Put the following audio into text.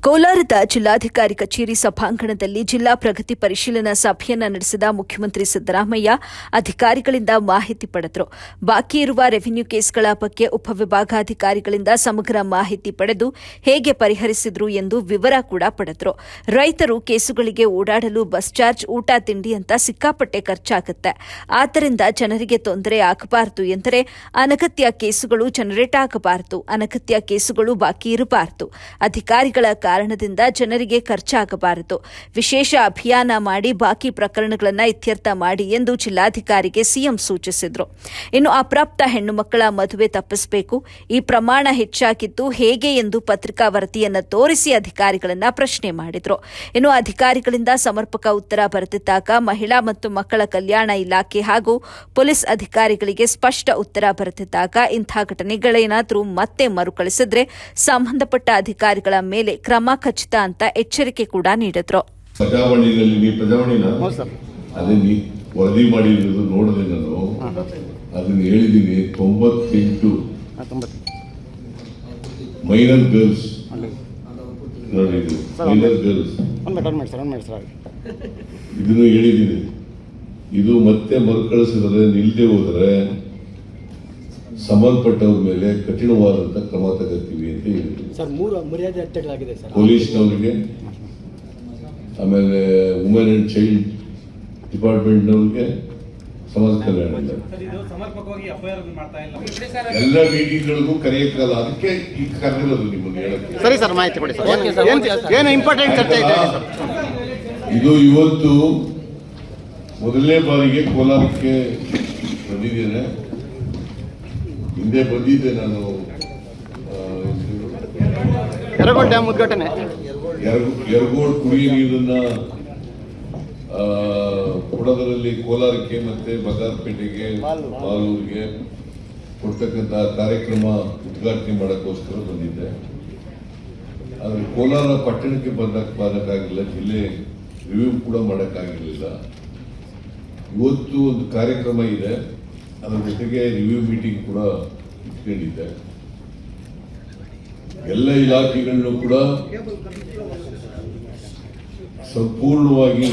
ಕೋಲಾರದ ಜಿಲ್ಲಾಧಿಕಾರಿ ಕಚೇರಿ ಸಭಾಂಗಣದಲ್ಲಿ ಜಿಲ್ಲಾ ಪ್ರಗತಿ ಪರಿಶೀಲನಾ ಸಭೆಯನ್ನು ನಡೆಸಿದ ಮುಖ್ಯಮಂತ್ರಿ ಸಿದ್ದರಾಮಯ್ಯ ಅಧಿಕಾರಿಗಳಿಂದ ಮಾಹಿತಿ ಪಡೆದರು. ಬಾಕಿ ಇರುವ ರೆವಿನ್ಯೂ ಕೇಸ್ಗಳ ಬಗ್ಗೆ ಉಪವಿಭಾಗಾಧಿಕಾರಿಗಳಿಂದ ಸಮಗ್ರ ಮಾಹಿತಿ ಪಡೆದು ಹೇಗೆ ಪರಿಹರಿಸಿದ್ರು ಎಂದು ವಿವರ ಕೂಡ ಪಡೆದರು. ರೈತರು ಕೇಸುಗಳಿಗೆ ಓಡಾಡಲು ಬಸ್ ಚಾರ್ಜ್, ಊಟ ತಿಂಡಿ ಅಂತ ಸಿಕ್ಕಾಪಟ್ಟೆ ಖರ್ಚಾಗುತ್ತೆ. ಆದ್ದರಿಂದ ಜನರಿಗೆ ತೊಂದರೆ ಆಗಬಾರದು ಎಂದರೆ ಅನಗತ್ಯ ಕೇಸುಗಳು ಜನರೇಟ್ ಆಗಬಾರದು, ಅನಗತ್ಯ ಕೇಸುಗಳು ಬಾಕಿ ಇರಬಾರದು. ಅಧಿಕಾರಿಗಳ ಕಾರಣದಿಂದ ಜನರಿಗೆ ಖರ್ಚಾಗಬಾರದು. ವಿಶೇಷ ಅಭಿಯಾನ ಮಾಡಿ ಬಾಕಿ ಪ್ರಕರಣಗಳನ್ನು ಇತ್ಯರ್ಥ ಮಾಡಿ ಎಂದು ಜಿಲ್ಲಾಧಿಕಾರಿಗೆ ಸಿಎಂ ಸೂಚಿಸಿದರು. ಇನ್ನು ಅಪ್ರಾಪ್ತ ಹೆಣ್ಣು ಮಕ್ಕಳ ಮದುವೆ ತಪ್ಪಿಸಬೇಕು. ಈ ಪ್ರಮಾಣ ಹೆಚ್ಚಾಗಿದ್ದು ಹೇಗೆ ಎಂದು ಪತ್ರಿಕಾ ವರದಿಯನ್ನು ತೋರಿಸಿ ಅಧಿಕಾರಿಗಳನ್ನ ಪ್ರಶ್ನೆ ಮಾಡಿದರು. ಇನ್ನು ಅಧಿಕಾರಿಗಳಿಂದ ಸಮರ್ಪಕ ಉತ್ತರ ಬರೆದಿದ್ದಾಗ ಮಹಿಳಾ ಮತ್ತು ಮಕ್ಕಳ ಕಲ್ಯಾಣ ಇಲಾಖೆ ಹಾಗೂ ಪೊಲೀಸ್ ಅಧಿಕಾರಿಗಳಿಗೆ ಸ್ಪಷ್ಟ ಉತ್ತರ ಬರೆದಿದ್ದಾಗ ಇಂಥ ಘಟನೆಗಳೇನಾದರೂ ಮತ್ತೆ ಮರುಕಳಿಸಿದ್ರೆ ಸಂಬಂಧಪಟ್ಟ ಅಧಿಕಾರಿಗಳ ಮೇಲೆ ಕ್ರಮ ಖಚಿತ ಅಂತ ಎಚ್ಚರಿಕೆ ಕೂಡ ನೀಡಿದ್ರು. ವರದಿ ಮಾಡಿರೋದು ನೋಡಿದೆ, ನಾನು ಅದನ್ನ ಹೇಳಿದ್ದೀನಿ. 98 ಮೈನರ್ ಗರ್ಲ್ಸ್ ನೋಡಿದ್ರು, ಮೈನರ್ ಗರ್ಲ್ಸ್ ಇದನ್ನು ಹೇಳಿದ್ದೀನಿ. ಇದು ಮತ್ತೆ ಮರುಕಳಿಸಿದ್ರೆ ನಿಲ್ಲದೆ ಹೋದರೆ ಸಂಬಂಧಪಟ್ಟವ್ರ ಮೇಲೆ ಕಠಿಣವಾದಂತ ಕ್ರಮ ತಗೋತೀವಿ ಅಂತ ಹೇಳಿದ್ರು. ಪೊಲೀಸ್ನವರಿಗೆ, ಆಮೇಲೆ ವುಮೆನ್ ಅಂಡ್ ಚೈಲ್ಡ್ ಡಿಪಾರ್ಟ್ಮೆಂಟ್ನವ್ರಿಗೆ, ಸಮಾಜ ಕಲ್ಯಾಣ ಎಲ್ಲ ಮೀಟಿಂಗ್ಗಳಿಗೂ ಕರೆಯಕ್ಕಾಗಲ್ಲ. ಅದಕ್ಕೆ ಈಗ ಕರೆದಿರೋದು ನಿಮಗೆ ಹೇಳಕ್ಕೆ. ಸರಿ ಸರ್, ಮಾಹಿತಿ ಕೊಡಿ ಸರ್. ಏನು ಇಂಪಾರ್ಟೆಂಟ್ ಚರ್ಚೆ ಇದೆ? ಇದು ಇವತ್ತು ಮೊದಲನೇ ಬಾರಿಗೆ ಕೋಲಾರಕ್ಕೆ ಬಂದಿದ್ದೇನೆ. ಹಿಂದೆ ಬಂದಿದ್ದೆ ನಾನು. ಯರಗೋಳ್ ಡ್ಯಾಮ್ ಉದ್ಘಾಟನೆ, ಯರಗೋಳ್ ಕುಡಿಯುವ ನೀರನ್ನ ಕೊಡೋದರಲ್ಲಿ ಕೋಲಾರಕ್ಕೆ ಮತ್ತೆ ಬಗಾರ್ಪೇಟೆಗೆ, ಮಾಲೂರಿಗೆ ಕೊಡ್ತಕ್ಕಂಥ ಕಾರ್ಯಕ್ರಮ ಉದ್ಘಾಟನೆ ಮಾಡೋಕ್ಕೋಸ್ಕರ ಬಂದಿದ್ದೆ. ಆದರೆ ಕೋಲಾರ ಪಟ್ಟಣಕ್ಕೆ ಬರೋಕ್ಕಾಗಿಲ್ಲ, ಜಿಲ್ಲೆ ರಿವ್ಯೂ ಕೂಡ ಮಾಡೋಕ್ಕಾಗಿರಲಿಲ್ಲ. ಇವತ್ತು ಒಂದು ಕಾರ್ಯಕ್ರಮ ಇದೆ, ಅದರ ಜೊತೆಗೆ ರಿವ್ಯೂ ಮೀಟಿಂಗ್ ಕೂಡ ಇಟ್ಕೊಂಡಿದ್ದೆ. ಎಲ್ಲ ಇಲಾಖೆಗಳನ್ನು ಕೂಡ ಸಂಪೂರ್ಣವಾಗಿ